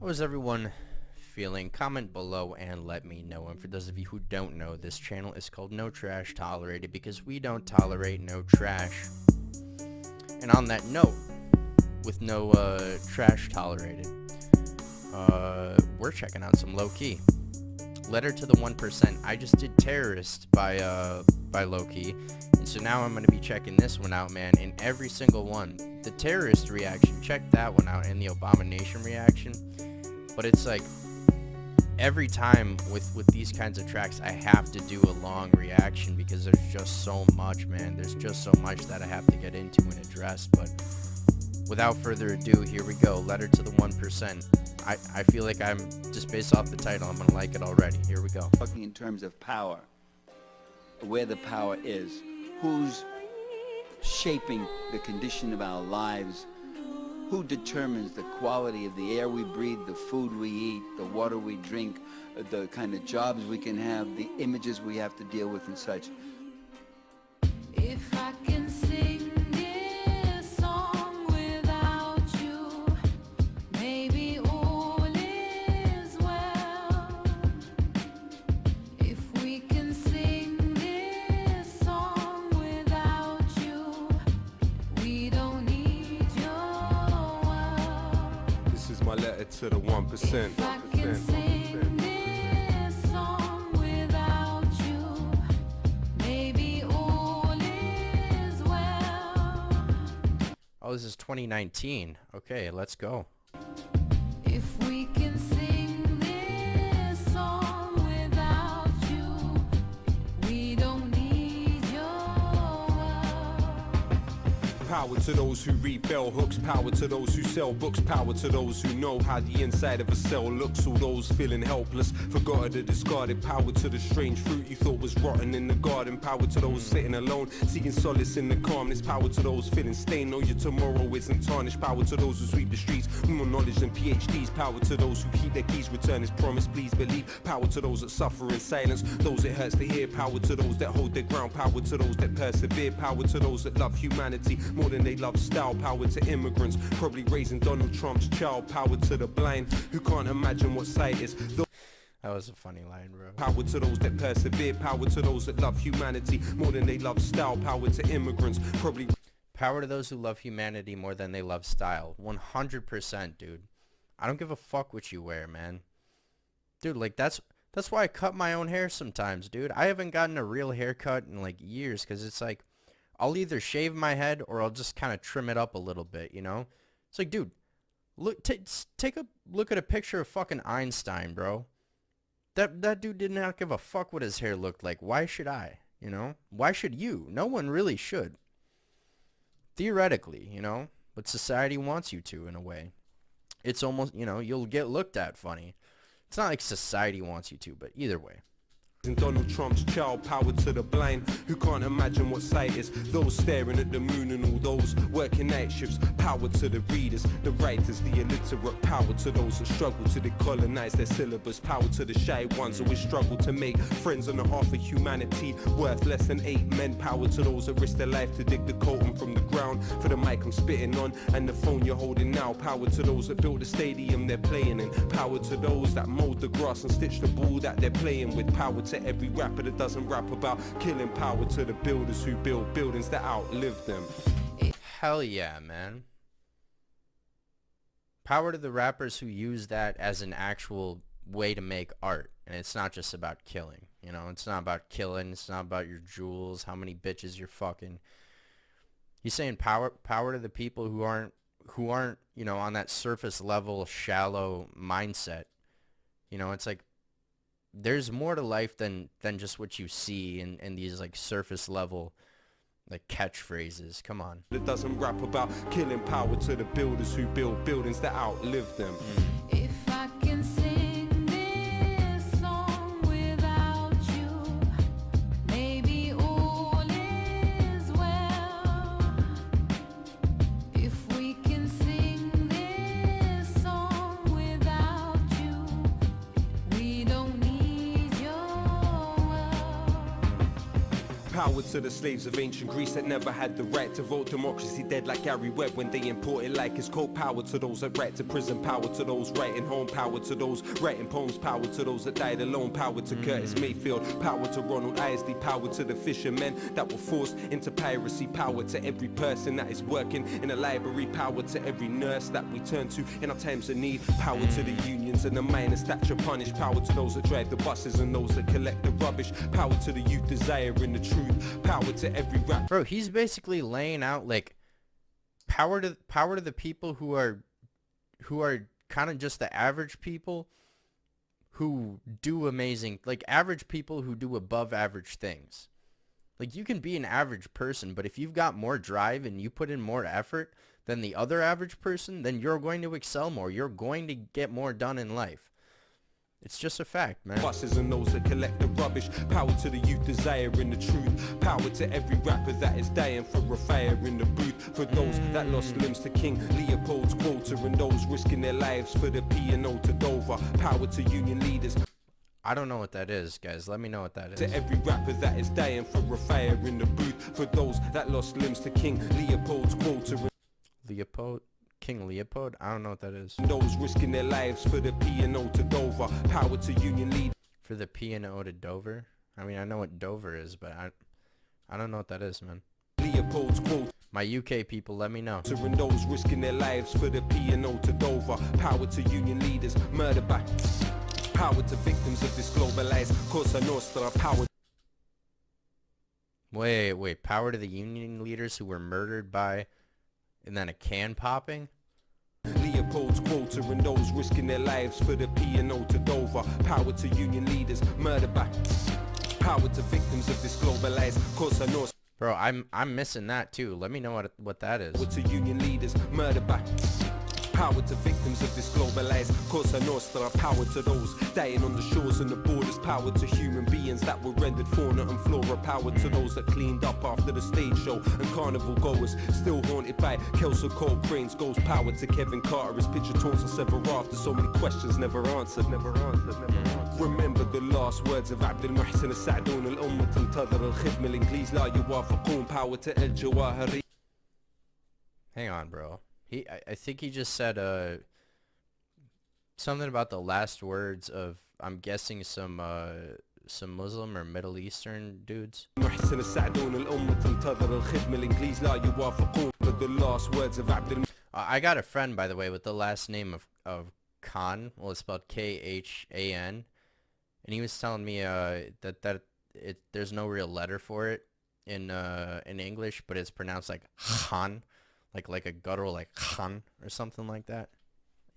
How is everyone feeling? Comment below and let me know. And for those of you who don't know, this channel is called No Trash Tolerated because we don't tolerate no trash. And on that note, with no trash tolerated, we're checking out some Lowkey. Letter to the 1%. I just did Terrorist by Lowkey, and so now I'm going to be checking this one out, man. In every single one, the Terrorist reaction, check that one out, and the Abomination reaction. But it's like every time with these kinds of tracks, I have to do a long reaction because there's just so much, man. There's just so much that I have to get into and address. But without further ado, here we go. Letter to the 1%. I feel like I'm, just based off the title, I'm going to like it already. Here we go. Talking in terms of power, where the power is, who's shaping the condition of our lives, who determines the quality of the air we breathe, the food we eat, the water we drink, the kind of jobs we can have, the images we have to deal with and such. If I can sing this song without you, maybe all is well. If we can sing this song without you, we don't need your world. This is my letter to the 1%. If I can sing this song without you, maybe all is well. Oh, this is 2019. Okay, let's go. If we can sing this song without you, we don't need your world. Power to those who read bell hooks, power to those who sell books, power to those who know how the inside of a cell looks, all those feeling helpless, forgotten or discarded, power to the strange fruit you thought was rotten in the garden, power to those sitting alone, seeking solace in the calmness, power to those feeling stained, know your tomorrow isn't tarnished, power to those who sweep the streets, with more knowledge than PhDs, power to those who keep their keys, return his promise, please believe, power to those that suffer in silence, those it hurts to hear, power to those that hold their ground, power to those that persevere, power to those that love humanity more than they love style, power to immigrants, probably raising Donald Trump's child, power to the blind who can't imagine what sight is. That was a funny line, bro. Power to those that persevere, power to those that love humanity more than they love style, power to immigrants, probably Power to those who love humanity more than they love style. 100%, dude. I don't give a fuck what you wear, man. Dude, like, that's why I cut my own hair sometimes, dude. I haven't gotten a real haircut in, like, years, because it's like, I'll either shave my head or I'll just kind of trim it up a little bit, you know? It's like, dude, look, take a look at a picture of fucking Einstein, bro. That dude did not give a fuck what his hair looked like. Why should I, you know? Why should you? No one really should. Theoretically, you know? But society wants you to, in a way. It's almost, you know, you'll get looked at funny. It's not like society wants you to, but either way. Donald Trump's child, power to the blind who can't imagine what sight is, those staring at the moon and all those working night shifts, power to the readers, the writers, the illiterate, power to those that struggle to decolonize their syllabus, power to the shy ones who always struggle to make friends on the half of humanity worth less than 8 men, power to those that risk their life to dig the coltan from the ground for the mic I'm spitting on and the phone you're holding now, power to those that built the stadium they're playing in, power to those that mowed the grass and stitched the ball that they're playing with, power to every rapper that doesn't rap about killing, power to the builders who build buildings that outlive them. Hell yeah, man. Power to the rappers who use that as an actual way to make art. And it's not just about killing, you know? It's not about killing. It's not about your jewels, how many bitches you're fucking. He's saying power to the people who aren't, you know, on that surface level, shallow mindset. You know, it's like, there's more to life than just what you see in these like surface level like catchphrases. Come on. It doesn't rap about killing, power to the builders who build buildings that outlive them. If I can sing this song without you, maybe all is well. If we can sing this song without you, we don't need your world. Power to the slaves of ancient Greece that never had the right to vote. Democracy dead like Gary Webb when they import it like it's coke. Power to those that write to prison. Power to those writing home. Power to those writing poems. Power to those that died alone. Power to Curtis Mayfield. Power to Ronald Isley. Power to the fishermen that were forced into piracy. Power to every person that is working in a library. Power to every nurse that we turn to in our times of need. Power to the unions and the miners that you punish. Power to those that drive the buses and those that collect the rubbish. Power to the youth desiring the truth. Power to every rap. Bro, he's basically laying out like power to the people who are kind of just the average people who do amazing, like average people who do above average things. Like you can be an average person, but if you've got more drive and you put in more effort than the other average person, then you're going to excel more. You're going to get more done in life. It's just a fact, man. Buses and those that collect the rubbish. Power to the youth desiring the truth. Power to every rapper that is dying for a fire in the booth. For those that lost limbs to King Leopold's quota and those risking their lives for the P&O to Dover. Power to union leaders. I don't know what that is, guys. Let me know what that is. To every rapper that is dying for a fire in the booth. For those that lost limbs to King Leopold's quota. King Leopold? I don't know what that is. Those risking their lives for the P&O to Dover. Power to union leaders. For the P&O to Dover? I mean, I know what Dover is, but I don't know what that is, man. Leopold's quote. My UK people, let me know. And those risking their lives for the P&O to Dover. Power to union leaders. Murder by... Power to victims of this globalized Cosa Nostra. Power... Wait. Power to the union leaders who were murdered by... And then a can popping? Leopold's quota and those risking their lives for the P&O to Dover. Power to union leaders, murder by... Power to victims of this globalized Cosa Nostra. Bro, I'm missing that too. Let me know what that is. Power to union leaders, murder by... Power to victims of this globalized Cosa Nostra. Power to those dying on the shores and the borders. Power to human beings that were rendered fauna and flora. Power to those that cleaned up after the stage show and carnival goers still haunted by Kelso Cole Crane's ghost. Power to Kevin Carter, his picture taunts us ever after. So many questions never answered. Remember the last words of عبد المحسن السعدون. الأمة تنتظر الخدمة الإنجليز لا يوافقون. Power to El Jawahiri. Hang on, bro. I think he just said something about the last words of, I'm guessing, some Muslim or Middle Eastern dudes. محسن السعدون الأمة تنتظر الخدمة الإنجليز لا يوافقون. The last words of عبد I got a friend, by the way, with the last name of Khan. Well, it's spelled Khan, and he was telling me that there's no real letter for it in English, but it's pronounced like Khan. Like a guttural, like Khan or something like that.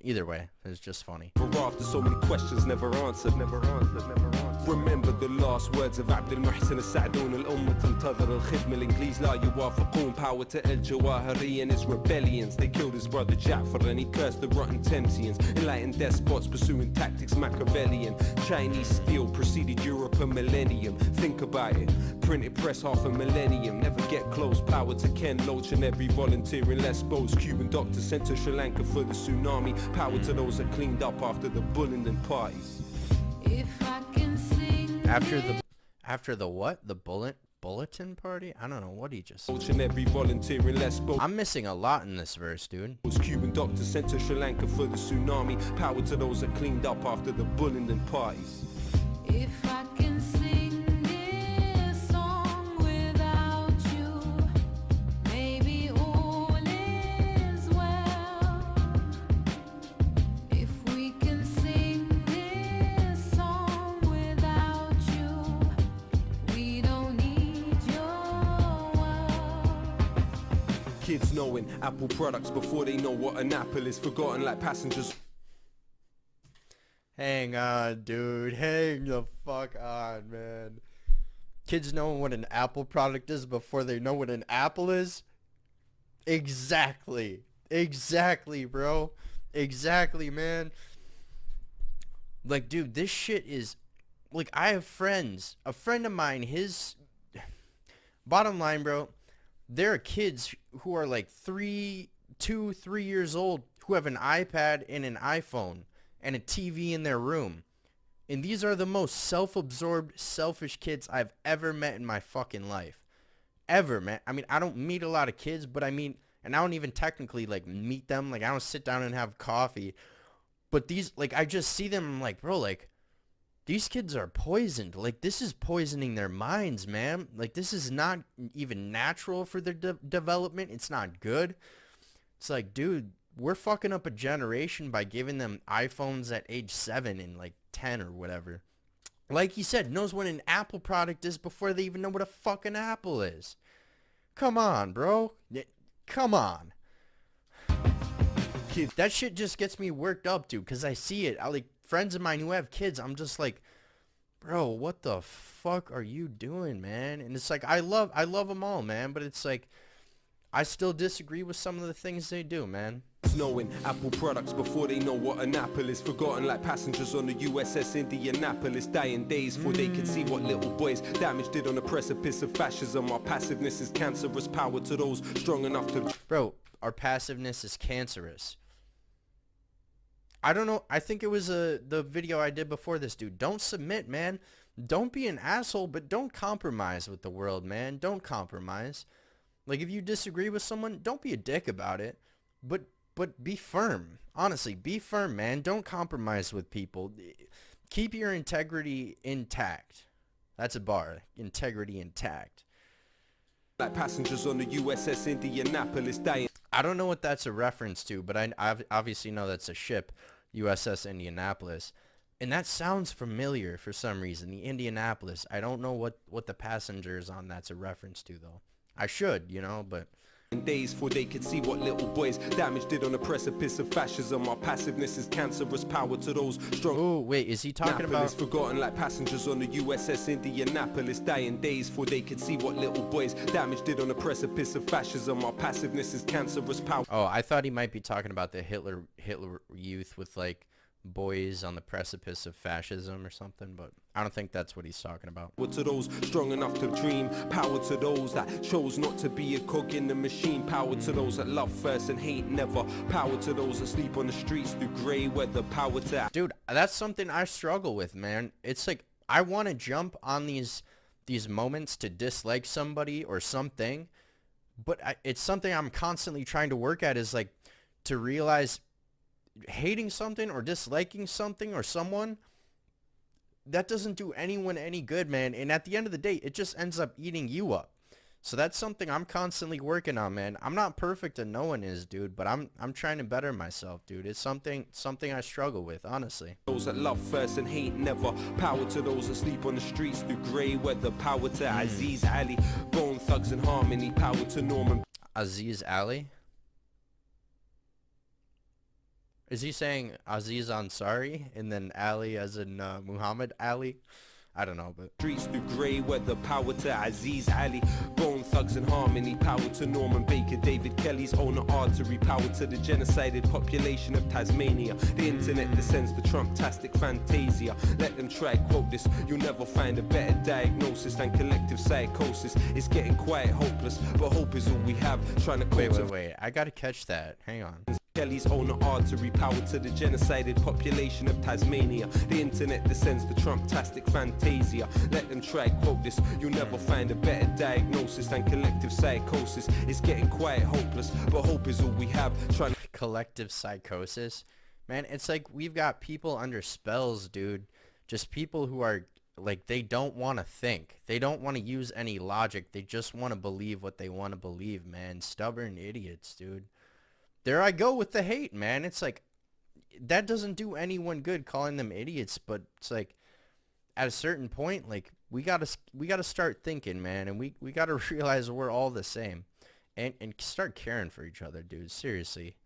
Either way, it's just funny. After so many questions never answered. Remember the last words of عبد المحسن السعدون. الأمة تنتظر الخدمة الإنجليز لا يوافقون. Power to El Jawahiri and his rebellions. They killed his brother Ja'far and he cursed the rotten Temsians. Enlightened despots pursuing tactics Machiavellian. Chinese steel preceded Europe a millennium. Think about it. Printed press half a millennium. Never get close. Power to Ken Loach and every volunteer in Lesbos. Cuban doctor sent to Sri Lanka for the tsunami. Power to those that cleaned up after the Bullingdon parties. If I can sing After the what? The bulletin party? I don't know what he just said. Loach and every volunteer in Lesbos. I'm missing a lot in this verse, dude. Cuban doctor sent to Sri Lanka for the tsunami. Power to those that cleaned up after the Bullingdon parties. if I can sing this song without you, maybe all is well. If we can sing this song without you, we don't need your world. Kids knowing Apple products before they know what an apple is. Forgotten like passengers. Hang on, dude. Hang the fuck on, man. Kids know what an Apple product is before they know what an apple is? Exactly. Exactly, bro. Exactly, man. Like, dude, this shit is... Like, I have friends. A friend of mine, his... Bottom line, bro, there are kids who are like 3 years old who have an iPad and an iPhone and a TV in their room. And these are the most self-absorbed, selfish kids I've ever met in my fucking life. ever, man. I mean, I don't meet a lot of kids, but I mean, and I don't even technically like meet them. Like I don't sit down and have coffee. But these, like, I just see them. I'm like, bro, like, these kids are poisoned. Like, this is poisoning their minds, man. Like, this is not even natural for their development. It's not good. It's like, dude, we're fucking up a generation by giving them iPhones at age 7 and like 10 or whatever. Like he said, knows what an Apple product is before they even know what a fucking Apple is. Come on, bro. Come on. That shit just gets me worked up, dude, because I see it. I like friends of mine who have kids. I'm just like, bro, what the fuck are you doing, man? And it's like, I love them all, man, but it's like, I still disagree with some of the things they do, man. Knowing Apple products before they know what an apple is. Forgotten like passengers on the USS Indianapolis. Dying days before they could see what little boys damage did on the precipice of fascism. Our passiveness is cancerous. Power to those strong enough to... Bro, our passiveness is cancerous. I don't know. I think it was the video I did before this, dude. Don't submit, man. Don't be an asshole, but don't compromise with the world, man. Don't compromise. Like, if you disagree with someone, don't be a dick about it. But be firm. Honestly, be firm, man. Don't compromise with people. Keep your integrity intact. That's a bar. Integrity intact. Like passengers on the USS Indianapolis dying. I don't know what that's a reference to, but I obviously know that's a ship, USS Indianapolis. And that sounds familiar for some reason, the Indianapolis. I don't know what the passengers on that's a reference to, though. I should, you know, but... Days before they could see what little boys damage did on the precipice of fascism. Our passiveness is cancerous. Power to those strong. Oh, wait, is he talking about... Forgotten like passengers on the USS Indianapolis. Dying days before they could see what little boys damage did on the precipice of fascism. Our passiveness is cancerous. Power. Oh, I thought he might be talking about the Hitler youth with, like, boys on the precipice of fascism or something, but I don't think that's what he's talking about. Power to those strong enough to dream. Power to those that chose not to be a cog in the machine. Power to those that love first and hate never. Power to those that sleep on the streets through grey weather. Power to... Dude, that's something I struggle with, man. It's like, I want to jump on these moments to dislike somebody or something, but it's something I'm constantly trying to work at, is like to realize hating something or disliking something or someone, that doesn't do anyone any good, man. And at the end of the day, it just ends up eating you up. So that's something I'm constantly working on, man. I'm not perfect and no one is, dude, but I'm trying to better myself, dude. It's something I struggle with, honestly. Those that love first and hate never. Power to those that sleep on the streets through grey weather. Power to Aziz Ali, Bone Thugs and Harmony. Power to Norman. Aziz Ali? Is he saying Aziz Ansari and then Ali as in Muhammad Ali? I don't know, but... Streets through grey weather. Power to Aziz Ali, Bone Thugs and Harmony. Power to Norman Baker, David Kelly's owner artery. Power to the genocided population of Tasmania. The internet descends to Trump-tastic fantasia. Let them try quote this. You'll never find a better diagnosis than collective psychosis. It's getting quite hopeless, but hope is all we have. Trying to wait. I gotta catch that. Hang on. Kelly's owner artery. Power to the genocided population of Tasmania. The internet descends to Trump-tastic fantasia. Let them try quote this. You'll never find a better diagnosis than collective psychosis. It's getting quite hopeless, but hope is all we have. Trying to... Collective psychosis? Man, it's like we've got people under spells, dude. Just people who are, like, they don't want to think. They don't want to use any logic. They just want to believe what they want to believe, man. Stubborn idiots, dude. There I go with the hate, man. It's like, that doesn't do anyone good calling them idiots, but it's like, at a certain point, like, we gotta start thinking, man, and we gotta realize we're all the same, and start caring for each other, dude. Seriously.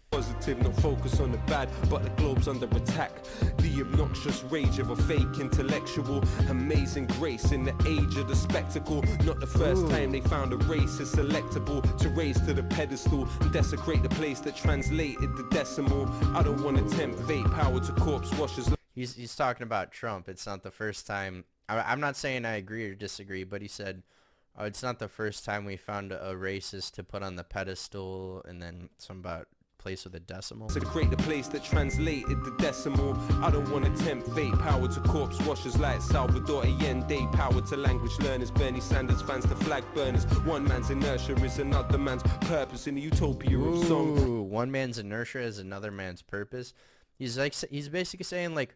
Positive, not focus on the bad, but the globe's under attack. The obnoxious rage of a fake intellectual. Amazing grace in the age of the spectacle. Not the first time they found a race is selectable to raise to the pedestal and desecrate the place that translated the decimal. I don't want to tempt vape power to corpse washers. He's talking about Trump. It's not the first time. I'm not saying I agree or disagree, but he said, it's not the first time we found a racist to put on the pedestal, and then some about place with a decimal. To create the place that translated the decimal. I don't want to tempt fate. Power to corpse washers like Salvador Allende. Power to language learners, Bernie Sanders fans to flag burners. One man's inertia is another man's purpose in the utopia of song. Ooh, one man's inertia is another man's purpose. He's basically saying, like,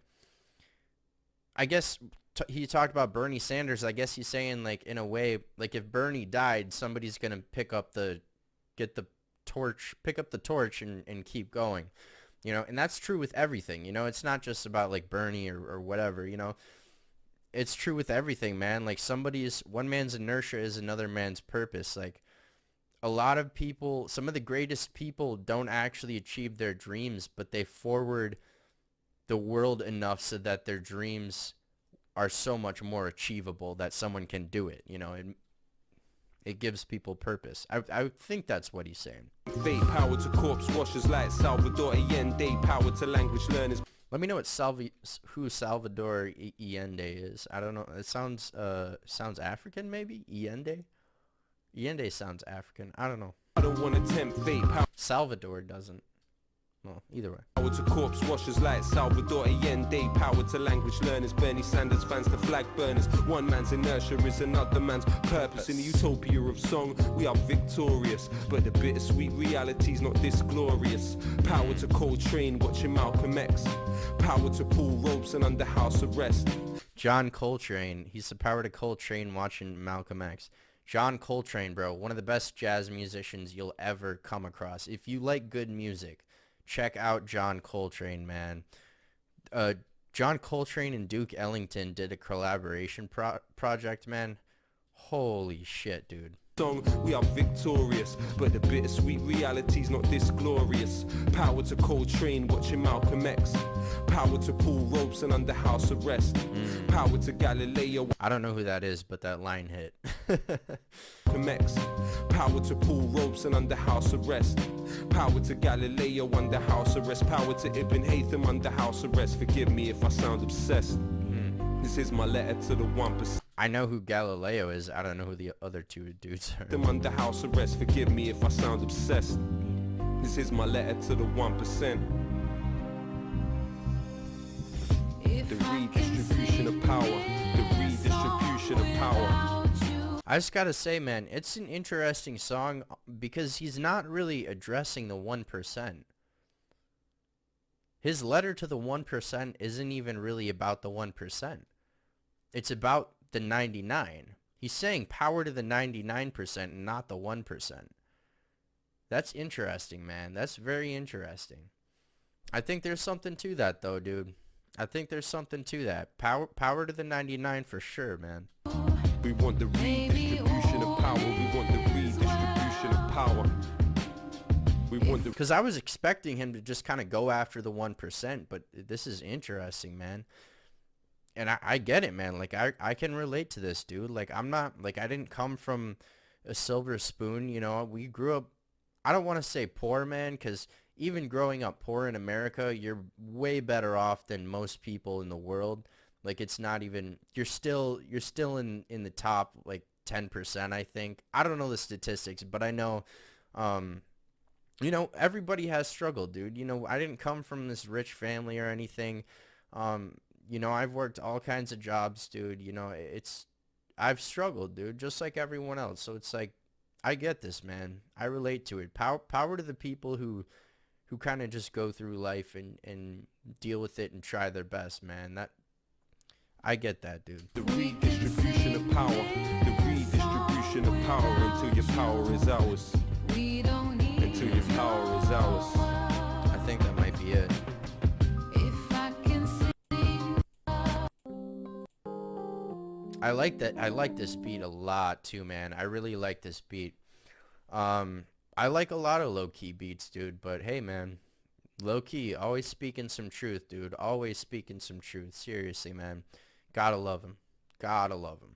I guess he talked about Bernie Sanders. I guess he's saying, like, in a way, like, if Bernie died, somebody's gonna pick up the torch and keep going, you know. And that's true with everything, you know. It's not just about like Bernie or whatever, you know. It's true with everything, man. Like, one man's inertia is another man's purpose. Like, a lot of people, some of the greatest people don't actually achieve their dreams, but they forward the world enough so that their dreams are so much more achievable that someone can do it, you know. It gives people purpose. I think that's what he's saying. Fate, power to corpse washers like Salvador Allende. Power to language learners. Let me know who Salvador Allende is. I don't know. It sounds African, maybe? Allende sounds African. I don't know. I don't want to tempt fate. Salvador doesn't. Well, either way. Power to corpse washers like Salvador Allende. Power to language learners, Bernie Sanders fans to flag burners. One man's inertia is another man's purpose. In the utopia of song, we are victorious, but the bittersweet reality's not this glorious. Power to Coltrane watching Malcolm X. Power to pull ropes and under house arrest. John Coltrane. He's the power to Coltrane watching Malcolm X. John Coltrane, bro, one of the best jazz musicians you'll ever come across. If you like good music, check out John Coltrane, man. John Coltrane and Duke Ellington did a collaboration project, man. Holy shit, dude. Song, we are victorious, but the bittersweet reality's not this glorious. Power to Coltrane watching Malcolm X. Power to pull ropes and under house arrest. Power to Galileo. I don't know who that is, but that line hit. Malcolm X. Power to pull ropes and under house arrest. Power to Galileo under house arrest. Power to Ibn Haytham under house arrest. Forgive me if I sound obsessed. This is my letter to the 1%. I know who Galileo is. I don't know who the other two dudes are. Them under house arrest. Forgive me if I sound obsessed. This is my letter to the 1%. The redistribution of power. The redistribution of power. I just gotta say, man, it's an interesting song because he's not really addressing the 1%. His letter to the 1% isn't even really about the 1%. It's about the 99. He's saying power to the 99% and not the 1%. That's interesting, man. That's very interesting. I think there's something to that, though, dude. I think there's something to that. Power to the 99 for sure, man. We want the redistribution of power. We want the redistribution of power. We want the... Because I was expecting him to just kind of go after the 1%, but this is interesting, man. And I get it, man. Like, I can relate to this, dude. Like, I'm not, like, I didn't come from a silver spoon, you know. We grew up, I don't want to say poor, man, because even growing up poor in America, you're way better off than most people in the world. Like, it's not even, you're still in the top, like, 10%, I think. I don't know the statistics, but I know, you know, everybody has struggled, dude. You know, I didn't come from this rich family or anything. You know, I've worked all kinds of jobs, dude. You know, I've struggled, dude, just like everyone else. So it's like, I get this, man. I relate to it. Power to the people who kind of just go through life and deal with it and try their best, man. I get that, dude. The redistribution of power. The redistribution of power until your power is ours. Until your power is ours. I think that might be it. I like that. I like this beat a lot too, man. I really like this beat. I like a lot of Lowkey beats, dude. But hey, man, Lowkey always speaking some truth, dude. Always speaking some truth. Seriously, man. Gotta love him. Gotta love him.